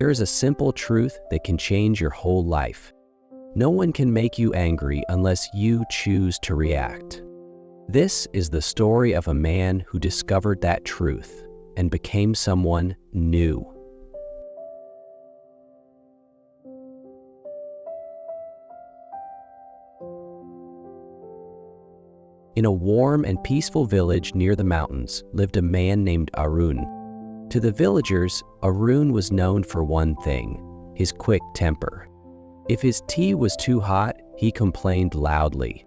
There is a simple truth that can change your whole life. No one can make you angry unless you choose to react. This is the story of a man who discovered that truth and became someone new. In a warm and peaceful village near the mountains lived a man named Arun. To the villagers, Arun was known for one thing: his quick temper. If his tea was too hot, he complained loudly.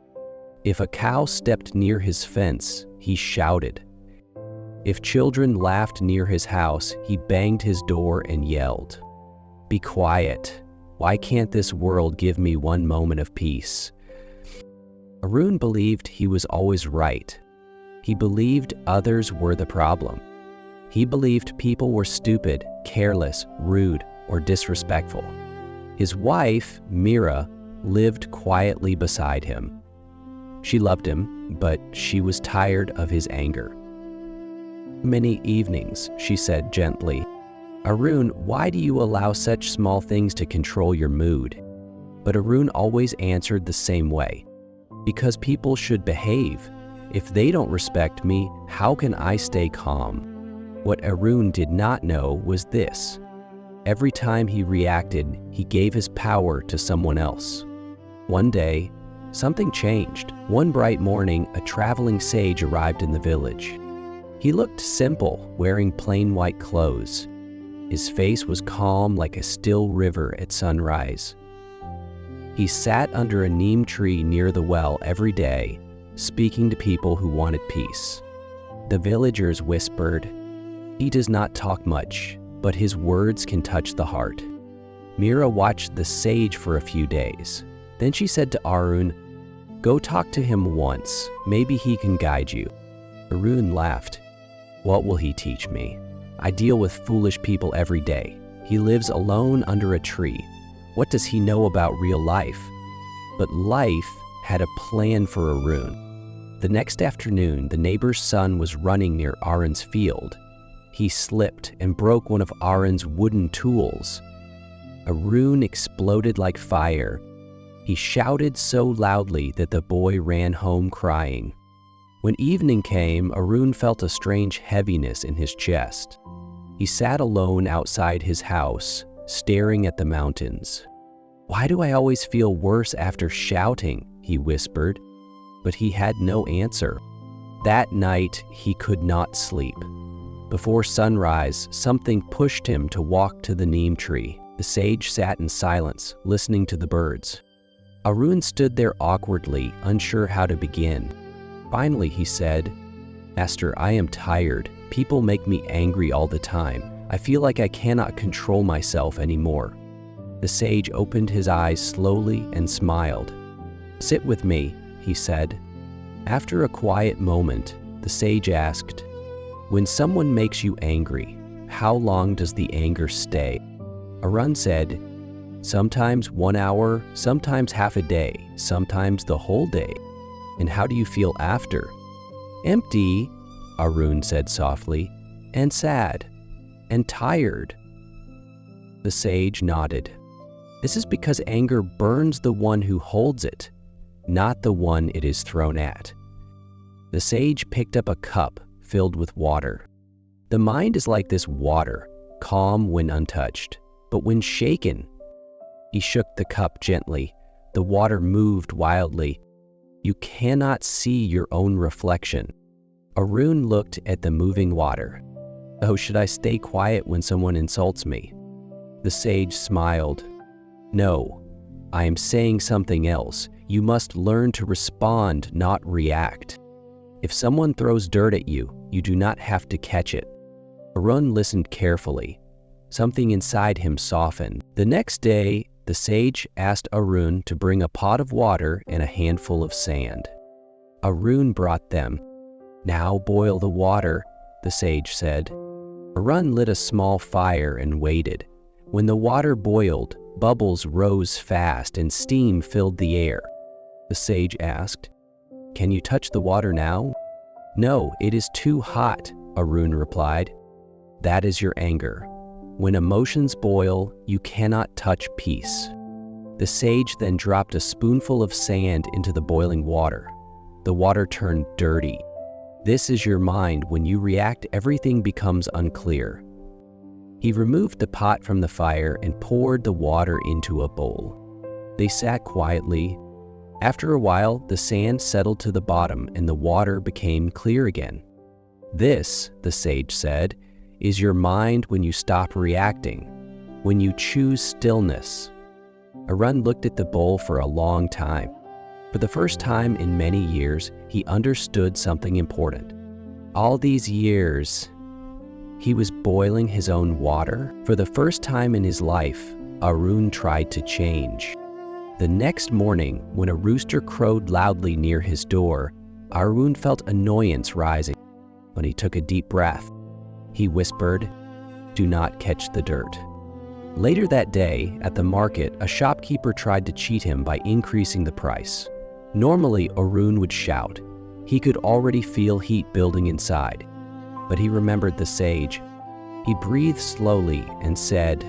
If a cow stepped near his fence, he shouted. If children laughed near his house, he banged his door and yelled, "Be quiet! Why can't this world give me one moment of peace?" Arun believed he was always right. He believed others were the problem. He believed people were stupid, careless, rude, or disrespectful. His wife, Mira, lived quietly beside him. She loved him, but she was tired of his anger. Many evenings, she said gently, "Arun, why do you allow such small things to control your mood?" But Arun always answered the same way: "Because people should behave. If they don't respect me, how can I stay calm?" What Arun did not know was this: every time he reacted, he gave his power to someone else. One day, something changed. One bright morning, a traveling sage arrived in the village. He looked simple, wearing plain white clothes. His face was calm like a still river at sunrise. He sat under a neem tree near the well every day, speaking to people who wanted peace. The villagers whispered, "He does not talk much, but his words can touch the heart." Mira watched the sage for a few days. Then she said to Arun, "Go talk to him once. Maybe he can guide you." Arun laughed. "What will he teach me? I deal with foolish people every day. He lives alone under a tree. What does he know about real life?" But life had a plan for Arun. The next afternoon, the neighbor's son was running near Arun's field. He slipped and broke one of Arun's wooden tools. Arun exploded like fire. He shouted so loudly that the boy ran home crying. When evening came, Arun felt a strange heaviness in his chest. He sat alone outside his house, staring at the mountains. "Why do I always feel worse after shouting?" he whispered, but he had no answer. That night, he could not sleep. Before sunrise, something pushed him to walk to the neem tree. The sage sat in silence, listening to the birds. Arun stood there awkwardly, unsure how to begin. Finally, he said, "Master, I am tired. People make me angry all the time. I feel like I cannot control myself anymore." The sage opened his eyes slowly and smiled. "Sit with me," he said. After a quiet moment, the sage asked, "When someone makes you angry, how long does the anger stay?" Arun said, "Sometimes 1 hour, sometimes half a day, sometimes the whole day." "And how do you feel after?" "Empty," Arun said softly, "and sad, and tired." The sage nodded. "This is because anger burns the one who holds it, not the one it is thrown at." The sage picked up a cup filled with water. "The mind is like this water, calm when untouched, but when shaken." He shook the cup gently. The water moved wildly. "You cannot see your own reflection." Arun looked at the moving water. "Oh, should I stay quiet when someone insults me?" The sage smiled. "No, I am saying something else. You must learn to respond, not react. If someone throws dirt at you, you do not have to catch it." Arun listened carefully. Something inside him softened. The next day, the sage asked Arun to bring a pot of water and a handful of sand. Arun brought them. "Now boil the water," the sage said. Arun lit a small fire and waited. When the water boiled, bubbles rose fast and steam filled the air. The sage asked, "Can you touch the water now?" "No, it is too hot," Arun replied. "That is your anger. When emotions boil, you cannot touch peace. The sage then dropped a spoonful of sand into the boiling water. The water turned dirty. This is your mind. When you react, everything becomes unclear. He removed the pot from the fire and poured the water into a bowl. They sat quietly. After a while, the sand settled to the bottom and the water became clear again. This, the sage said, is your mind when you stop reacting, when you choose stillness. Arun looked at the bowl for a long time. For the first time in many years, he understood something important. All these years, he was boiling his own water. For the first time in his life, Arun tried to change. The next morning, when a rooster crowed loudly near his door, Arun felt annoyance rising. When he took a deep breath, he whispered, "Do not catch the dirt." Later that day, at the market, a shopkeeper tried to cheat him by increasing the price. Normally, Arun would shout. He could already feel heat building inside. But he remembered the sage. He breathed slowly and said,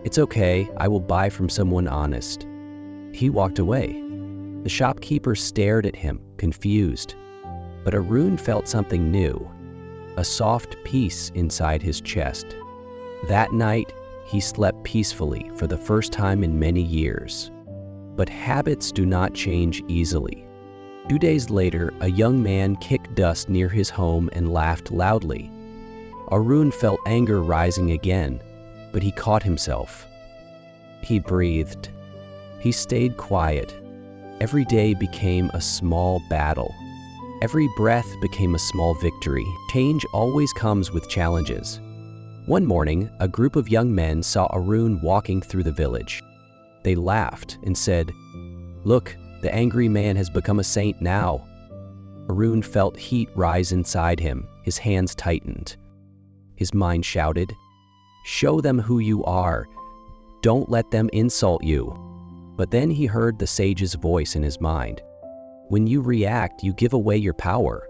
"It's okay, I will buy from someone honest." He walked away. The shopkeeper stared at him, confused. But Arun felt something new, a soft peace inside his chest. That night, he slept peacefully for the first time in many years. But habits do not change easily. 2 days later, a young man kicked dust near his home and laughed loudly. Arun felt anger rising again, but he caught himself. He breathed. He stayed quiet. Every day became a small battle. Every breath became a small victory. Change always comes with challenges. One morning, a group of young men saw Arun walking through the village. They laughed and said, "Look, the angry man has become a saint now." Arun felt heat rise inside him. His hands tightened. His mind shouted, "Show them who you are. Don't let them insult you." But then he heard the sage's voice in his mind. "When you react, you give away your power."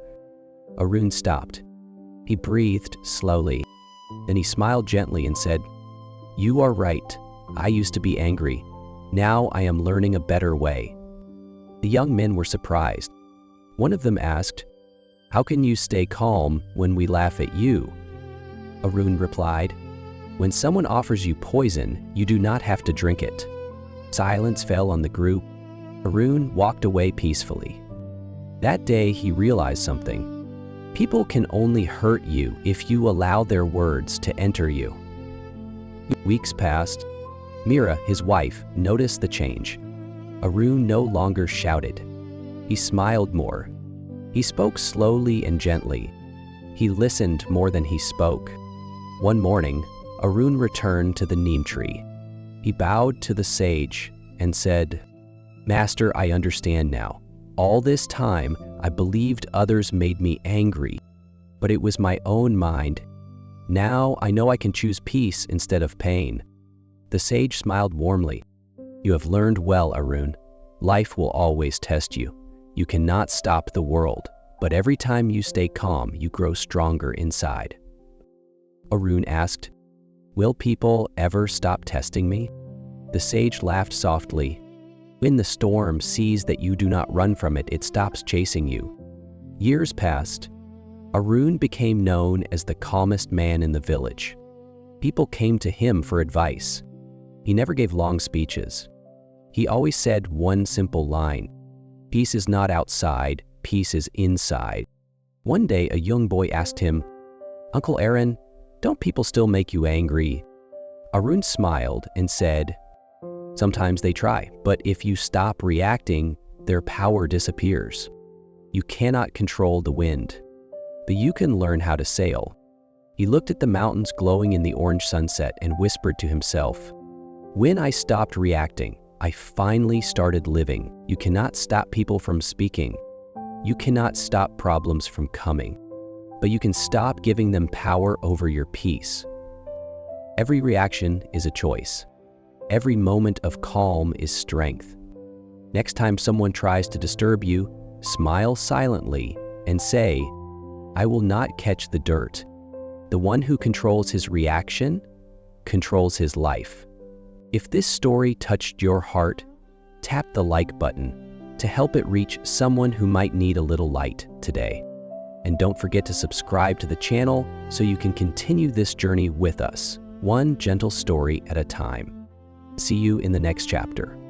Arun stopped. He breathed slowly. Then he smiled gently and said, "You are right. I used to be angry. Now I am learning a better way." The young men were surprised. One of them asked, "How can you stay calm when we laugh at you?" Arun replied, "When someone offers you poison, you do not have to drink it." Silence fell on the group. Arun walked away peacefully. That day he realized something. People can only hurt you if you allow their words to enter you. Weeks passed. Mira, his wife, noticed the change. Arun no longer shouted. He smiled more. He spoke slowly and gently. He listened more than he spoke. One morning, Arun returned to the neem tree. He bowed to the sage and said, "Master, I understand now. All this time, I believed others made me angry, but it was my own mind. Now I know I can choose peace instead of pain." The sage smiled warmly. "You have learned well, Arun. Life will always test you. You cannot stop the world, but every time you stay calm, you grow stronger inside." Arun asked, "Will people ever stop testing me?" The sage laughed softly. "When the storm sees that you do not run from it, it stops chasing you." Years passed. Arun became known as the calmest man in the village. People came to him for advice. He never gave long speeches. He always said one simple line, "Peace is not outside, peace is inside." One day, a young boy asked him, "Uncle Aaron, don't people still make you angry?" Arun smiled and said, "Sometimes they try, but if you stop reacting, their power disappears. You cannot control the wind, but you can learn how to sail." He looked at the mountains glowing in the orange sunset and whispered to himself, "When I stopped reacting, I finally started living." You cannot stop people from speaking. You cannot stop problems from coming, but you can stop giving them power over your peace. Every reaction is a choice. Every moment of calm is strength. Next time someone tries to disturb you, smile silently and say, "I will not catch the dirt." The one who controls his reaction controls his life. If this story touched your heart, tap the like button to help it reach someone who might need a little light today. And don't forget to subscribe to the channel so you can continue this journey with us, one gentle story at a time. See you in the next chapter.